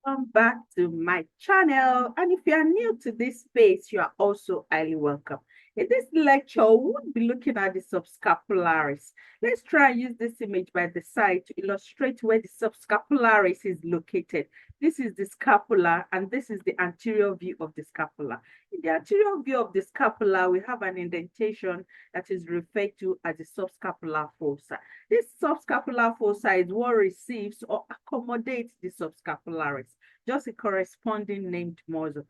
Welcome back to my channel. And if you are new to this space, you are also highly welcome. In this lecture, we will be looking at the subscapularis. Let's try and use this image by the side to illustrate where the subscapularis is located. This is the scapula, and this is the anterior view of the scapula. In the anterior view of the scapula, we have an indentation that is referred to as the subscapular fossa. This subscapular fossa is what receives or accommodates the subscapularis, just a corresponding named muscle.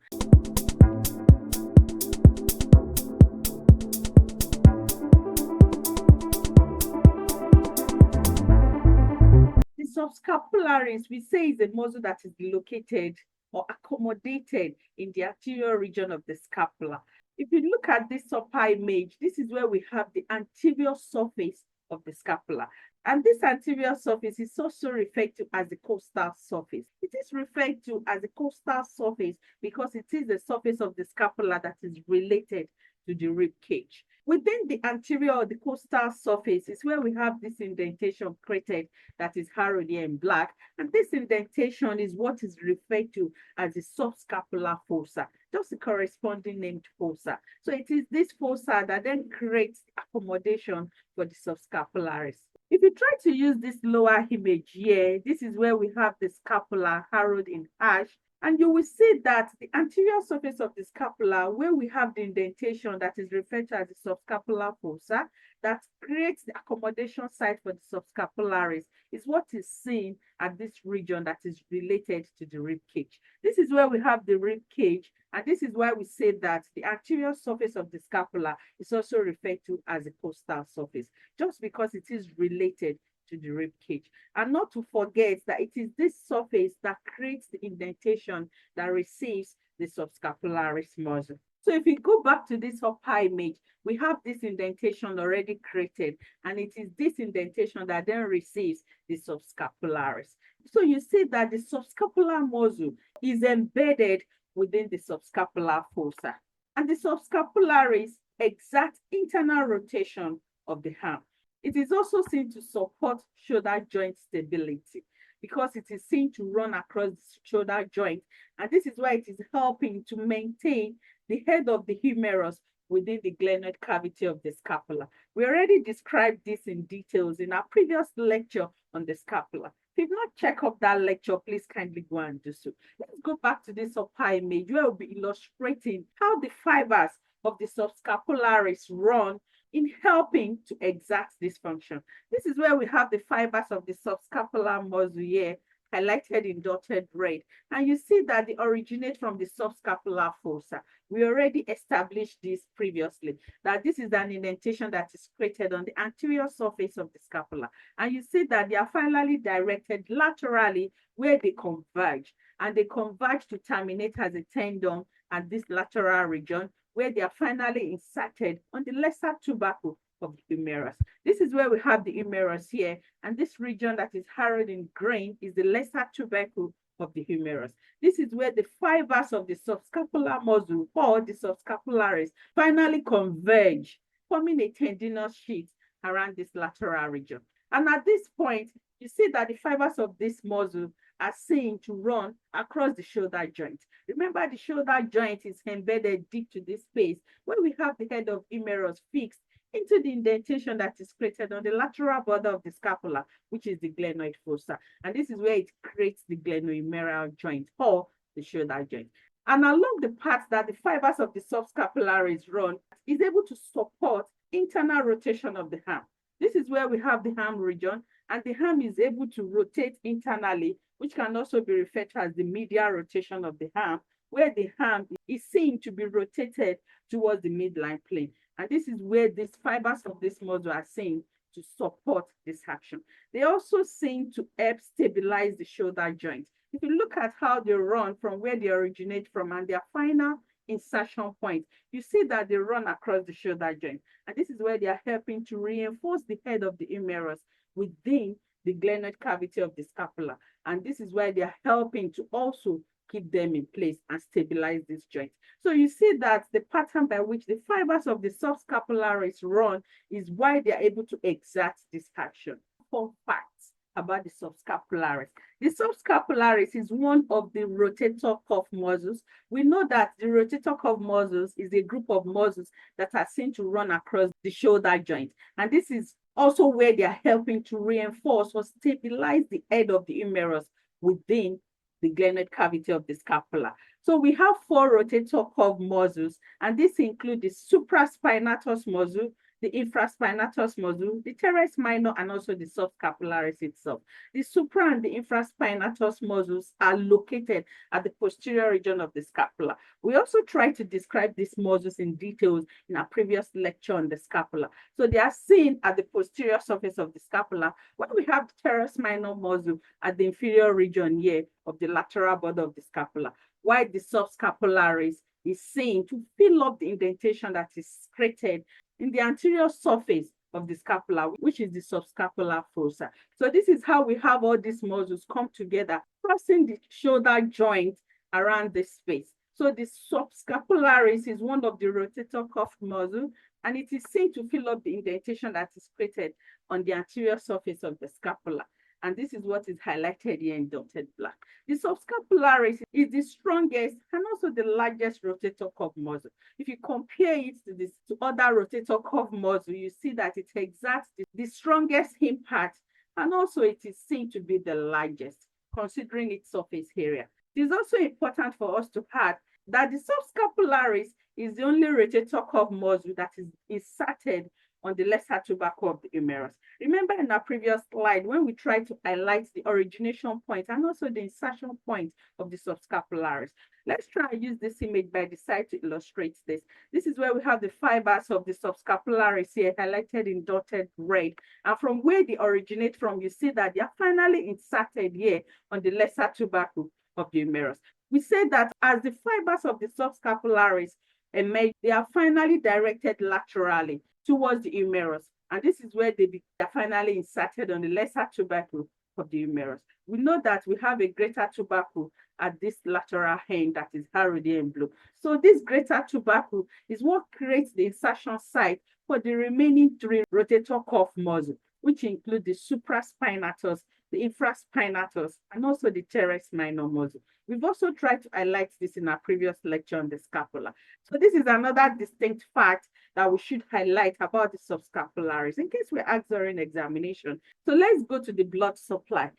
The subscapularis, we say, is a muscle that is located or accommodated in the anterior region of the scapula. If you look at this upper image, this is where we have the anterior surface of the scapula. And this anterior surface is also referred to as the costal surface. It is referred to as the costal surface because it is the surface of the scapula that is related to the rib cage. Within the anterior or the costal surface is where we have this indentation created that is harrowed here in black. And this indentation is what is referred to as the subscapular fossa, just the corresponding named fossa. So it is this fossa that then creates accommodation for the subscapularis. If you try to use this lower image here, this is where we have the scapula harrowed in ash. And you will see that the anterior surface of the scapula, where we have the indentation that is referred to as the subscapular fossa, that creates the accommodation site for the subscapularis, is what is seen at this region that is related to the rib cage. This is where we have the rib cage, and this is why we say that the anterior surface of the scapula is also referred to as the costal surface, just because it is related to the rib cage. And not to forget that it is this surface that creates the indentation that receives the subscapularis muscle. So if we go back to this upper image, we have this indentation already created, and it is this indentation that then receives the subscapularis. So you see that the subscapular muscle is embedded within the subscapular fossa, and the subscapularis exerts internal rotation of the arm. It is also seen to support shoulder joint stability because it is seen to run across the shoulder joint. And this is why it is helping to maintain the head of the humerus within the glenoid cavity of the scapula. We already described this in details in our previous lecture on the scapula. If you've not checked up that lecture, please kindly go and do so. Let's go back to this upper image where we'll be illustrating how the fibers of the subscapularis run in helping to exert this function. This is where we have the fibers of the subscapular muscle here, highlighted in dotted red. And you see that they originate from the subscapular fossa. We already established this previously, that this is an indentation that is created on the anterior surface of the scapula. And you see that they are finally directed laterally where they converge. And they converge to terminate as a tendon at this lateral region, where they are finally inserted on the lesser tubercle of the humerus. This is where we have the humerus here, and this region that is harrowed in green is the lesser tubercle of the humerus. This is where the fibers of the subscapular muscle or the subscapularis finally converge, forming a tendinous sheath around this lateral region. And at this point, you see that the fibers of this muscle are seen to run across the shoulder joint. Remember, the shoulder joint is embedded deep to this space where we have the head of humerus fixed into the indentation that is created on the lateral border of the scapula, which is the glenoid fossa. And this is where it creates the glenohumeral joint or the shoulder joint. And along the path that the fibers of the subscapularis run is able to support internal rotation of the arm. This is where we have the arm region, and the arm is able to rotate internally, which can also be referred to as the medial rotation of the arm, where the arm is seen to be rotated towards the midline plane. And this is where these fibers of this muscle are seen to support this action. They also seem to help stabilize the shoulder joint. If you look at how they run from where they originate from and their final insertion point, you see that they run across the shoulder joint. And this is where they are helping to reinforce the head of the humerus within the glenoid cavity of the scapula. And this is why they are helping to also keep them in place and stabilize this joint. So you see that the pattern by which the fibers of the subscapularis run is why they are able to exert this action. Fun facts. about the subscapularis. The subscapularis is one of the rotator cuff muscles. We know that the rotator cuff muscles is a group of muscles that are seen to run across the shoulder joint. And this is also where they are helping to reinforce or stabilize the head of the humerus within the glenoid cavity of the scapula. So we have 4 rotator cuff muscles, and this include the supraspinatus muscle, the infraspinatus muscle, the teres minor, and also the subscapularis itself. The supra and the infraspinatus muscles are located at the posterior region of the scapula. We also try to describe these muscles in details in our previous lecture on the scapula. So they are seen at the posterior surface of the scapula, when we have the teres minor muscle at the inferior region here of the lateral border of the scapula, while the subscapularis is seen to fill up the indentation that is created in the anterior surface of the scapula, which is the subscapular fossa. So this is how we have all these muscles come together, crossing the shoulder joint around this space. So the subscapularis is one of the rotator cuff muscles, and it is seen to fill up the indentation that is created on the anterior surface of the scapula. And this is what is highlighted here in dotted black. The subscapularis is the strongest and also the largest rotator cuff muscle. If you compare it to other rotator cuff muscle, you see that it exerts the strongest impact, and also it is seen to be the largest, considering its surface area. It is also important for us to add that the subscapularis is the only rotator cuff muscle that is inserted on the lesser tubercle of the humerus. Remember in our previous slide, when we tried to highlight the origination point and also the insertion point of the subscapularis. Let's try and use this image by the side to illustrate this. This is where we have the fibers of the subscapularis here highlighted in dotted red. And from where they originate from, you see that they are finally inserted here on the lesser tubercle of the humerus. We say that as the fibers of the subscapularis emerge, they are finally directed laterally towards the humerus. And this is where they are finally inserted on the lesser tubercle of the humerus. We know that we have a greater tubercle at this lateral end that is harrowed in blue. So this greater tubercle is what creates the insertion site for the remaining 3 rotator cuff muscles, which include the supraspinatus, the infraspinatus, and also the teres minor muscle. We've also tried to highlight this in our previous lecture on the scapula. So this is another distinct fact that we should highlight about the subscapularis in case we're asked during examination. So let's go to the blood supply.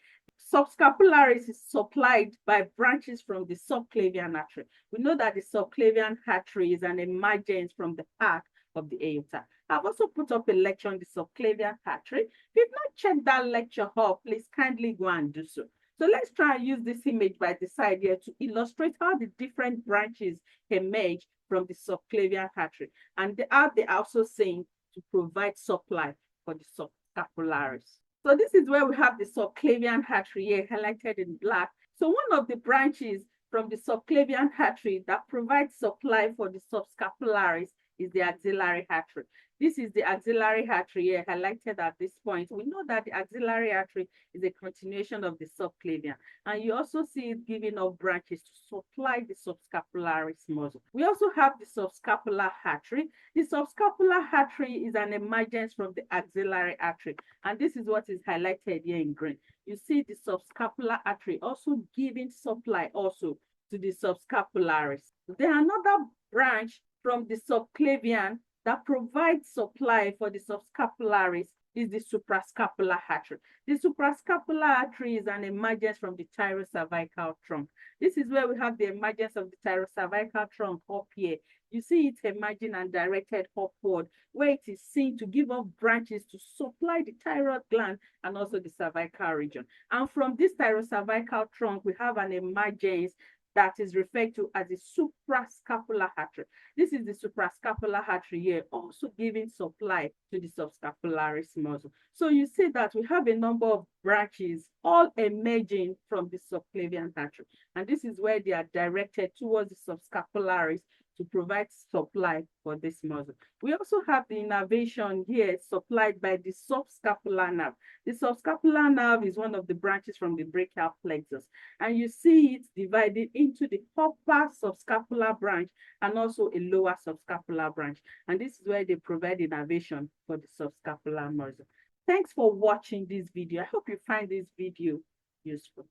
Subscapularis is supplied by branches from the subclavian artery. We know that the subclavian artery is an emergence from the arc of the aorta. I've also put up a lecture on the subclavian artery. If you've not checked that lecture out, please kindly go and do so. So let's try and use this image by the side here to illustrate how the different branches emerge from the subclavian artery, and how they are also seen to provide supply for the subscapularis. So this is where we have the subclavian artery here highlighted in black. So one of the branches from the subclavian artery that provides supply for the subscapularis is the axillary artery. This is the axillary artery here highlighted at this point. We know that the axillary artery is a continuation of the subclavian, and you also see it giving off branches to supply the subscapularis muscle. We also have the subscapular artery. The subscapular artery is an emergence from the axillary artery, and this is what is highlighted here in green. You see the subscapular artery also giving supply also to the subscapularis. Then another branch from the subclavian that provides supply for the subscapularis is the suprascapular artery. The suprascapular artery is an emergence from the thyrocervical trunk. This is where we have the emergence of the thyrocervical trunk up here. You see it emerging and directed upward, where it is seen to give off branches to supply the thyroid gland and also the cervical region. And from this thyrocervical trunk, we have an emergence that is referred to as the suprascapular artery. This is the suprascapular artery here, also giving supply to the subscapularis muscle. So you see that we have a number of branches all emerging from the subclavian artery. And this is where they are directed towards the subscapularis to provide supply for this muscle. We also have the innervation here supplied by the subscapular nerve. The subscapular nerve is one of the branches from the brachial plexus, and you see it divided into the upper subscapular branch and also a lower subscapular branch. And this is where they provide innervation for the subscapular muscle. Thanks for watching this video. I hope you find this video useful.